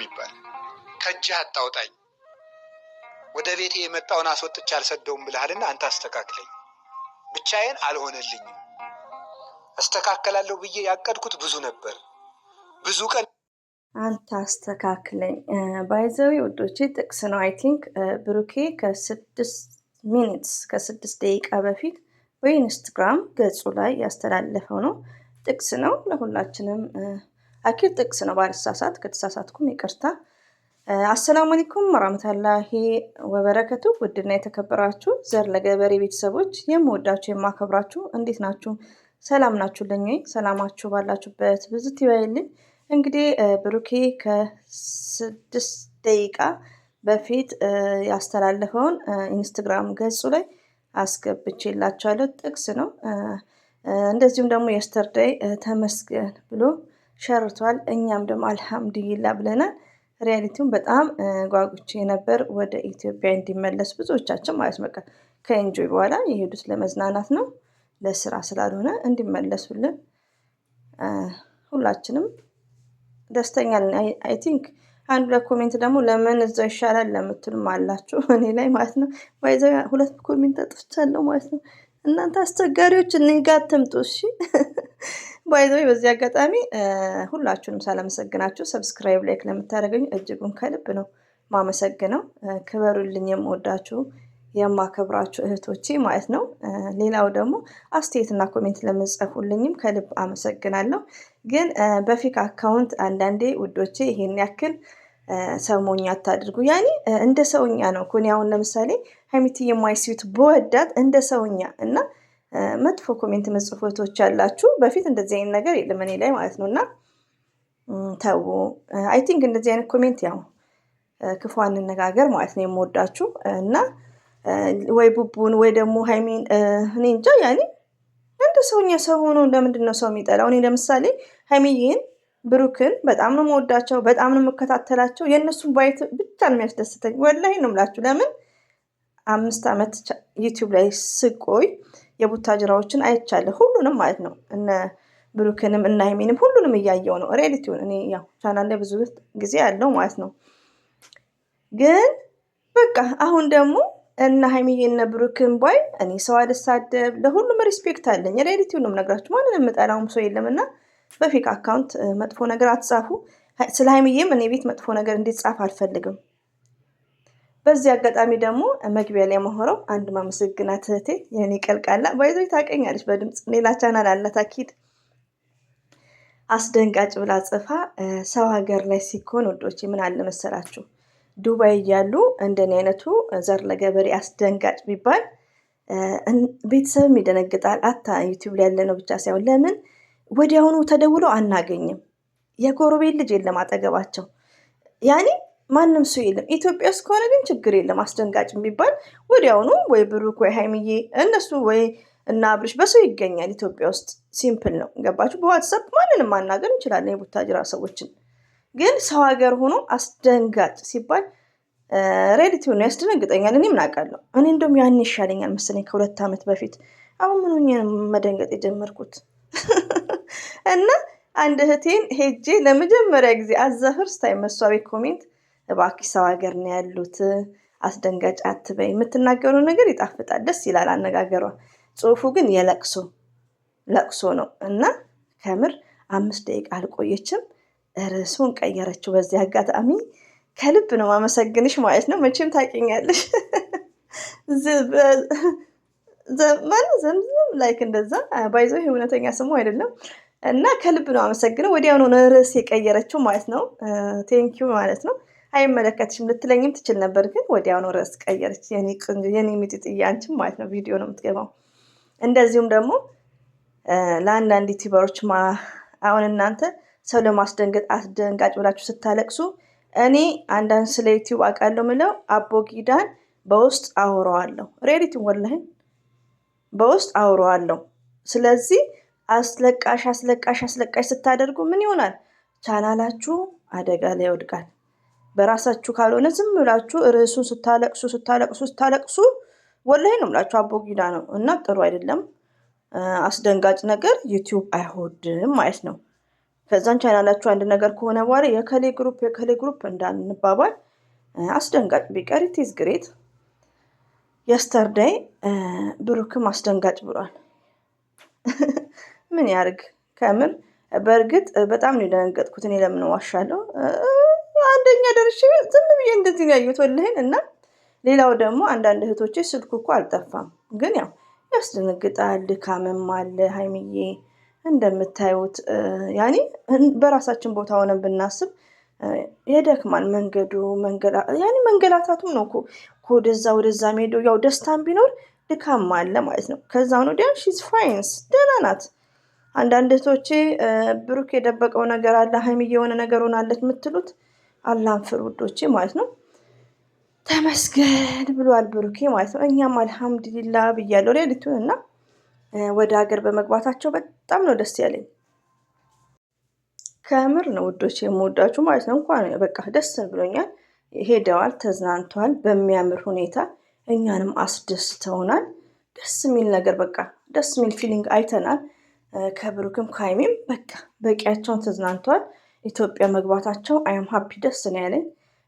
የሚባል ከእጅህ አታውጣኝ፣ ወደ ቤቴ የመጣውን አስወጥቼ አልሰደውም ብለሃልና አንተ አስተካክለኝ። ብቻዬን አልሆነልኝም። አስተካከላለሁ ብዬ ያቀድኩት ብዙ ነበር። ብዙ ቀን አንተ አስተካክለኝ ባይዘዊ ውዶቼ ጥቅስ ነው። አይ ቲንክ ብሩኬ ከ6 ደቂቃ በፊት በኢንስታግራም ገጹ ላይ ያስተላለፈው ነው። ጥቅስ ነው። ለሁላችንም አኪድ ጥቅስ ነው። ባልሳሳት፣ ከተሳሳትኩም ይቅርታ። አሰላሙ አለይኩም ወራህመቱላሂ ወበረከቱ። ውድና የተከበራችሁ ዘር ለገበሬ ቤተሰቦች የምወዳችሁ የማከብራችሁ እንዴት ናችሁ? ሰላም ናችሁልኝ? ሰላማችሁ ባላችሁበት ብዙ ይበልልኝ። እንግዲህ ብሩኬ ከ6 ደቂቃ በፊት ያስተላለፈውን ኢንስታግራም ገጹ ላይ አስገብቼላችኋለሁ። ጥቅስ ነው። እንደዚሁም ደግሞ የስተርዴይ ተመስገን ብሎ ሸርቷል። እኛም ደግሞ አልሐምዱሊላ ብለናል። ሪያሊቲውን በጣም ጓጉቼ ነበር ወደ ኢትዮጵያ እንዲመለስ ብዙዎቻችን ማለት ነው። ከኤንጆይ በኋላ የሄዱት ለመዝናናት ነው፣ ለስራ ስላልሆነ እንዲመለሱልን ሁላችንም ደስተኛ ነን። አይ ቲንክ አንድ ለኮሜንት ደግሞ ለምን እዛው ይሻላል ለምትሉም አላችሁ እኔ ላይ ማለት ነው። ባይዘው 2 ኮሜንት አጥፍቻለሁ ማለት ነው። እናንተ አስቸጋሪዎች እኔ ጋር አትምጡ እሺ። ባይዘው በዚህ አጋጣሚ ሁላችሁንም ሳላመሰግናችሁ ሰብስክራይብ፣ ላይክ ለምታደርጉኝ እጅጉን ከልብ ነው ማመሰግነው። ክበሩልኝ፣ የምወዳችሁ የማከብራችሁ እህቶቼ ማለት ነው። ሌላው ደግሞ አስተያየትና ኮሜንት ለምጽፉልኝም ከልብ አመሰግናለሁ። ግን በፌክ አካውንት አንዳንዴ ውዶቼ ይሄን ያክል ሰሞኛ አታድርጉ። ያኔ እንደ ሰውኛ ነው እኮ እኔ አሁን ለምሳሌ ሀይሚቲ የማይስዩት በወዳት እንደ ሰውኛ እና መጥፎ ኮሜንት መጽፉ እህቶች ያላችሁ በፊት እንደዚህ አይነት ነገር የለም እኔ ላይ ማለት ነው። እና ተው አይ ቲንክ እንደዚህ አይነት ኮሜንት ያው ክፉ አንነጋገር ማለት ነው። የምወዳችሁ እና ወይ ቡቡን ወይ ደግሞ ሃይሚን እኔ እንጃ ያኔ እንደ ሰውኛ ሰው ሆኖ ለምንድን ነው ሰው የሚጠላው? እኔ ለምሳሌ ሃይሚዬን ብሩክን በጣም ነው የምወዳቸው፣ በጣም ነው የምከታተላቸው። የእነሱን ባይት ብቻ ነው የሚያስደስተኝ። ወላሂ ነው የምላችሁ። ለምን 5 ዓመት ዩቲዩብ ላይ ስቆይ የቡታጅራዎችን አይቻለሁ፣ ሁሉንም ማለት ነው። እነ ብሩክንም እና ሃይሚንም ሁሉንም እያየው ነው ሪያሊቲውን። እኔ ያው ቻናል ላይ ብዙ ጊዜ ያለው ማለት ነው። ግን በቃ አሁን ደግሞ እና ሃይሚዬ እና ብሩክን ባይ እኔ ሰው አልሳደብ፣ ለሁሉም ሪስፔክት አለኝ። ሪያሊቲውን ነው የምነግራችሁ። ማንንም የምጠላውም ሰው የለምና በፌክ አካውንት መጥፎ ነገር አትጻፉ። ስለ ሃይሚዬም እኔ ቤት መጥፎ ነገር እንዲጻፍ አልፈልግም። በዚህ አጋጣሚ ደግሞ መግቢያ ላይ ማወራው አንድ ማመሰግናት እህቴ የኔ ቀልቃላ ባይዘይ ታቀኛለች በድምጽ ሌላ ቻናል አላት አኪድ አስደንጋጭ ብላ ጽፋ ሰው ሀገር ላይ ሲኮን ወዶች ምን አለ መሰላችሁ ዱባይ እያሉ እንደኔ አይነቱ ዘር ለገበሬ አስደንጋጭ ቢባል ቤተሰብም ይደነግጣል። አታ ዩቲዩብ ላይ ያለ ነው ብቻ ሳይሆን ለምን ወዲያውኑ ተደውለው አናገኝም። የጎረቤት ልጅ የለም አጠገባቸው፣ ያኔ ማንም ሰው የለም። ኢትዮጵያ ውስጥ ከሆነ ግን ችግር የለም። አስደንጋጭ ቢባል ወዲያውኑ ወይ ብሩክ ወይ ሃይሚዬ እነሱ ወይ እና አብርሽ በሰው ይገኛል። ኢትዮጵያ ውስጥ ሲምፕል ነው። ገባችሁ? በዋትስአፕ ማንንም ማናገር እንችላለን የቡታጅራ ሰዎችን። ግን ሰው ሀገር ሆኖ አስደንጋጭ ሲባል ሬዲቲውን ያስደነግጠኛል። እኔ ምን አውቃለሁ። እኔ እንደውም ያን ይሻለኛል መሰለኝ ከ2 ዓመት በፊት። አሁን ምን ሆኜ መደንገጥ የጀመርኩት? እና አንድ እህቴን ሄጄ ለመጀመሪያ ጊዜ አዘፍር ስታይ መስዋቤ ኮሜንት እባክሽ ሰው ሀገር ነው ያሉት አስደንጋጭ አትበይ፣ የምትናገረው ነገር ይጣፍጣል፣ ደስ ይላል አነጋገሯ። ጽሁፉ ግን ለቅሶ ነው። እና ከምር 5 ደቂቃ አልቆየችም፣ ርዕሱን ቀየረችው። በዚህ አጋጣሚ ከልብ ነው ማመሰግንሽ ማለት ነው። መቼም ታውቂኛለሽ ዘምዘም ላይክ እንደዛ ባይዘው እውነተኛ ስሙ አይደለም። እና ከልብ ነው አመሰግነው። ወዲያው ነው ርዕስ የቀየረችው ማለት ነው። ቴንኪዩ ማለት ነው። አይመለከትሽም ልትለኝም ትችል ነበር፣ ግን ወዲያው ነው ርዕስ ቀየረች። የኔ ሚጢጥዬ አንቺም ማለት ነው ቪዲዮ ነው የምትገባው። እንደዚሁም ደግሞ ለአንዳንድ ዩቲዩበሮች አሁን እናንተ ሰው ለማስደንገጥ አስደንጋጭ ብላችሁ ስታለቅሱ እኔ አንዳንድ ስለ ዩቲዩብ አውቃለሁ ምለው አቦጊዳን በውስጥ አውረዋለሁ። ሬዲቲ ወላሂ በውስጥ አውረዋለሁ። ስለዚህ አስለቃሽ ስታደርጉ ምን ይሆናል? ቻናላችሁ አደጋ ላይ ይወድቃል። በራሳችሁ ካልሆነ ዝም ብላችሁ ርዕሱን ስታለቅሱ ወላሂ ነው የምላችሁ አቦጊዳ ነው እና ጥሩ አይደለም። አስደንጋጭ ነገር ዩቲዩብ አይወድም ማለት ነው። ከዛን ቻናላችሁ አንድ ነገር ከሆነ በኋላ የከሌ ግሩፕ እንዳንባባል አስደንጋጭ ቢቀር ኢት ኢዝ ግሬት። የስተርዳይ ብሩክም አስደንጋጭ ብሏል። ምን ያርግ ከምር በእርግጥ በጣም ነው የደነገጥኩት። እኔ ለምን ዋሻለሁ? አንደኛ ደርሼ ዝም ብዬ እንደዚህ ያዩት ወልህን እና ሌላው ደግሞ አንዳንድ እህቶቼ ስልኩ እኮ አልጠፋም፣ ግን ያው ያስደነግጣል። ድካምም አለ። ሀይሚዬ እንደምታዩት ያኔ በራሳችን ቦታ ሆነን ብናስብ የደክማል መንገዱ። ያኔ መንገላታቱም ነው እኮ ወደዛ ሜዶ ያው ደስታም ቢኖር ድካም አለ ማለት ነው። ከዛ ነው ዲያን ሺዝ ፋይንስ ደህና ናት። አንዳንድ እህቶቼ ብሩክ የደበቀው ነገር አለ፣ ሀይሚዬ የሆነ ነገር ሆናለች የምትሉት አላንፍር ውዶቼ ማለት ነው። ተመስገን ብሏል ብሩኬ ማለት ነው። እኛም አልሐምዱሊላ ብያለሁ ሌሊቱን እና ወደ ሀገር በመግባታቸው በጣም ነው ደስ ያለኝ። ከምር ነው ውዶች የምወዳችሁ ማለት ነው። እንኳን በቃ ደስ ብሎኛል። ሄደዋል፣ ተዝናንተዋል በሚያምር ሁኔታ እኛንም አስደስተውናል። ደስ የሚል ነገር በቃ ደስ የሚል ፊሊንግ አይተናል። ከብሩክም ከሀይሚም በቃ በቂያቸውን ተዝናንተዋል። ኢትዮጵያ መግባታቸው አይም ሀፒ ደስ ነው ያለኝ።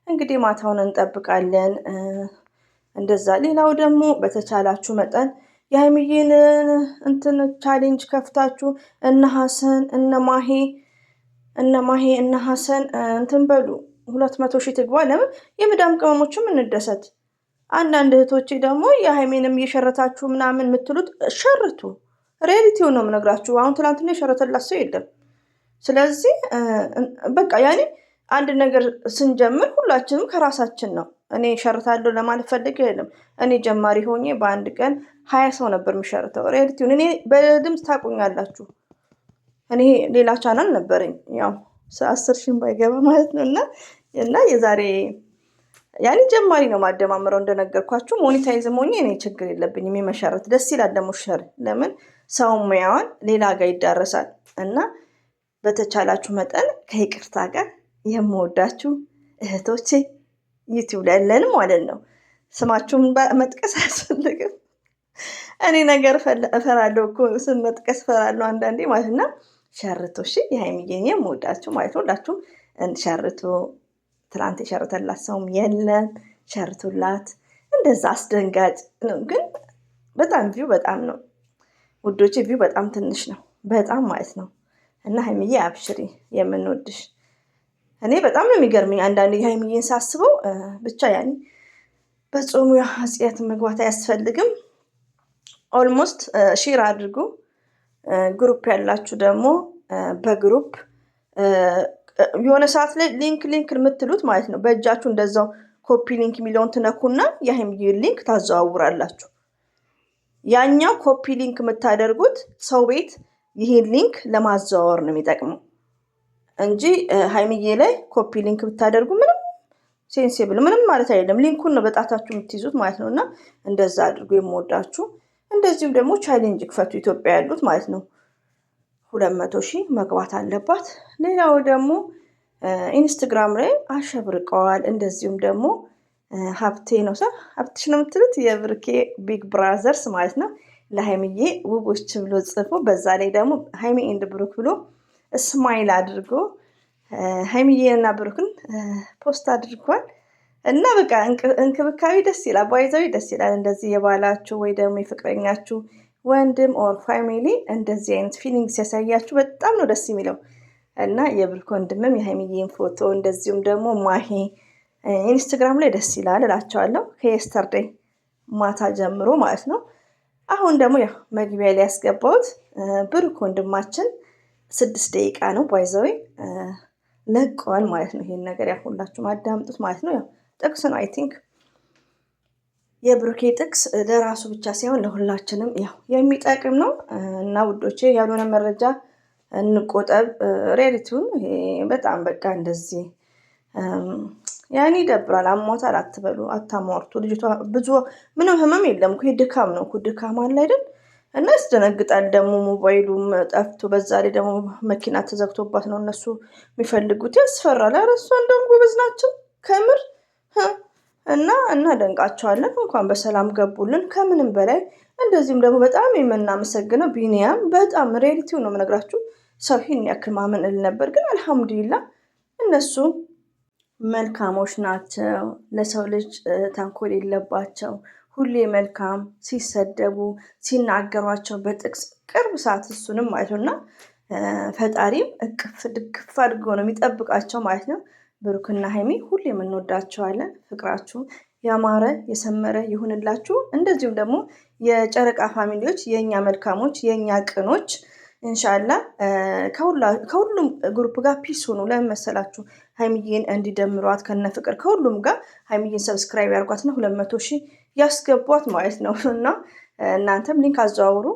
እንግዲህ ማታውን እንጠብቃለን እንደዛ። ሌላው ደግሞ በተቻላችሁ መጠን የሀይሚዬን እንትን ቻሌንጅ ከፍታችሁ እነ ሀሰን እነ ማሄ እነ ሀሰን እንትን በሉ 200 ሺህ ትግባ። ለምን የምዳም ቅመሞችም እንደሰት። አንዳንድ እህቶቼ ደግሞ የሀይሜንም እየሸረታችሁ ምናምን የምትሉት ሸርቱ። ሪያሊቲው ነው የምነግራችሁ። አሁን ትናንትና የሸረተላት ሰው የለም። ስለዚህ በቃ ያኔ አንድ ነገር ስንጀምር ሁላችንም ከራሳችን ነው። እኔ ሸርታለሁ ለማለት ፈልጌ አይደለም። እኔ ጀማሪ ሆኜ በአንድ ቀን 20 ሰው ነበር የሚሸርተው። ሪያሊቲውን እኔ በድምፅ ታቁኛላችሁ። እኔ ሌላ ቻናል ነበረኝ ያው 10 ሺህ ባይገባ ማለት ነው እና የዛሬ ያኔ ጀማሪ ነው ማደማምረው እንደነገርኳችሁ። ሞኔታይዝም ሆኜ እኔ ችግር የለብኝም የመሸረት ደስ ይላል። ደግሞ ሸር ለምን ሰው ሙያዋን ሌላ ጋር ይዳረሳል። እና በተቻላችሁ መጠን ከይቅርታ ጋር የምወዳችሁ እህቶቼ ዩቲዩብ ላይ ያለን ማለት ነው። ስማችሁን መጥቀስ አያስፈልግም። እኔ ነገር እፈራለሁ እኮ ስም መጥቀስ እፈራለሁ አንዳንዴ ማለት ነው። ሸርቶ እሺ፣ የሀይሚዬን የምወዳችሁ ማለት ነው። ሁላችሁም ሸርቶ። ትላንት የሸርተላት ሰውም የለም፣ ሸርቱላት። እንደዛ አስደንጋጭ ነው ግን በጣም ቪው በጣም ነው ውዶቼ፣ ቪው በጣም ትንሽ ነው በጣም ማለት ነው። እና ሀይሚዬ አብሽሪ፣ የምንወድሽ። እኔ በጣም ነው የሚገርመኝ አንዳንዴ ሀይሚዬን ሳስበው ብቻ ያኔ በጾሙ ኃጢአት መግባት አያስፈልግም። ኦልሞስት ሼር አድርጉ። ግሩፕ ያላችሁ ደግሞ በግሩፕ የሆነ ሰዓት ላይ ሊንክ የምትሉት ማለት ነው በእጃችሁ እንደዛው ኮፒ ሊንክ የሚለውን ትነኩና የሀይሚዬን ሊንክ ታዘዋውራላችሁ። ያኛው ኮፒ ሊንክ የምታደርጉት ሰው ቤት ይሄን ሊንክ ለማዘዋወር ነው የሚጠቅመው እንጂ ሀይሚዬ ላይ ኮፒ ሊንክ ብታደርጉ ምንም ሴንሲብል ምንም ማለት አይደለም። ሊንኩን ነው በጣታችሁ የምትይዙት ማለት ነው። እና እንደዛ አድርጉ የምወዳችሁ። እንደዚሁም ደግሞ ቻሌንጅ ክፈቱ ኢትዮጵያ ያሉት ማለት ነው። 200 ሺህ መግባት አለባት። ሌላው ደግሞ ኢንስታግራም ላይ አሸብርቀዋል። እንደዚሁም ደግሞ ሀብቴ ነው ሀብትሽ ነው የምትሉት የብሩኬ ቢግ ብራዘርስ ማለት ነው። ለሀይሚዬ ውቦች ብሎ ጽፎ በዛ ላይ ደግሞ ሀይሚ ኤንድ ብሩክ ብሎ ስማይል አድርጎ ሀይሚዬንና ብሩክን ፖስት አድርጓል። እና በቃ እንክብካቤ ደስ ይላል፣ ባይዘዊ ደስ ይላል። እንደዚህ የባላችሁ ወይ ደግሞ የፍቅረኛችሁ ወንድም ኦር ፋሚሊ እንደዚህ አይነት ፊሊንግ ሲያሳያችሁ በጣም ነው ደስ የሚለው። እና የብሩክ ወንድምም የሀይሚዬን ፎቶ እንደዚሁም ደግሞ ማሄ ኢንስታግራም ላይ ደስ ይላል እላቸዋለሁ። ከየስተርዴይ ማታ ጀምሮ ማለት ነው። አሁን ደግሞ ያው መግቢያ ላይ ያስገባሁት ብሩክ ወንድማችን 6 ደቂቃ ነው ባይዘዊ ለቀዋል ማለት ነው። ይሄን ነገር ያው ሁላችሁም አዳምጡት ማለት ነው። ያው ጥቅስ ነው አይ ቲንክ የብሩኬ ጥቅስ ለራሱ ብቻ ሳይሆን ለሁላችንም ያው የሚጠቅም ነው። እና ውዶቼ ያልሆነ መረጃ እንቆጠብ። ሪያሊቲውን በጣም በቃ እንደዚህ ያኔ ይደብራል። አሟታል አትበሉ፣ አታሟርቱ። ልጅቷ ብዙ ምንም ህመም የለም እኮ ድካም ነው እኮ ድካም አለ አይደል? እና ያስደነግጣል። ደግሞ ሞባይሉም ጠፍቶ በዛ ላይ ደግሞ መኪና ተዘግቶባት ነው እነሱ የሚፈልጉት። ያስፈራል። ኧረ እሷ እንደውም ጎበዝ ናቸው ከምር እና እናደንቃቸዋለን። እንኳን በሰላም ገቡልን ከምንም በላይ። እንደዚሁም ደግሞ በጣም የምናመሰግነው ቢኒያም በጣም ሪያሊቲው ነው የምነግራችሁ። ሰው ይህን ያክል ማመን እል ነበር። ግን አልሐምዱሊላህ እነሱ መልካሞች ናቸው። ለሰው ልጅ ተንኮል የለባቸው። ሁሌ መልካም ሲሰደቡ ሲናገሯቸው በጥቅስ ቅርብ ሰዓት እሱንም ማለት ነው እና ፈጣሪም እቅፍ ድግፍ አድርጎ ነው የሚጠብቃቸው ማለት ነው። ብሩክና ሀይሚ ሁሌም እንወዳቸዋለን። ፍቅራችሁ ያማረ የሰመረ ይሁንላችሁ። እንደዚሁም ደግሞ የጨረቃ ፋሚሊዎች የእኛ መልካሞች የእኛ ቅኖች እንሻላ ከሁሉም ግሩፕ ጋር ፒስ ሆኑ። ለምን መሰላችሁ? ሀይሚዬን እንዲደምሯት ከነ ፍቅር ከሁሉም ጋር ሀይሚዬን ሰብስክራይብ ያርጓትና 200,000 ያስገቧት ማለት ነው እና እናንተም ሊንክ አዘዋውሩ።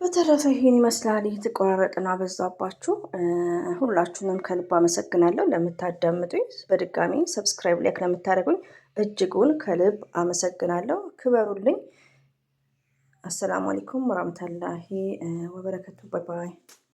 በተረፈ ይህን ይመስላል። እየተቆራረጥን አበዛባችሁ። ሁላችሁንም ከልብ አመሰግናለሁ ለምታዳምጡኝ። በድጋሚ ሰብስክራይብ ላይክ ለምታደርጉኝ እጅጉን ከልብ አመሰግናለሁ። ክበሩልኝ። አሰላሙ አለይኩም ወራህመቱላሂ ወበረከቱ። ባይ ባይ።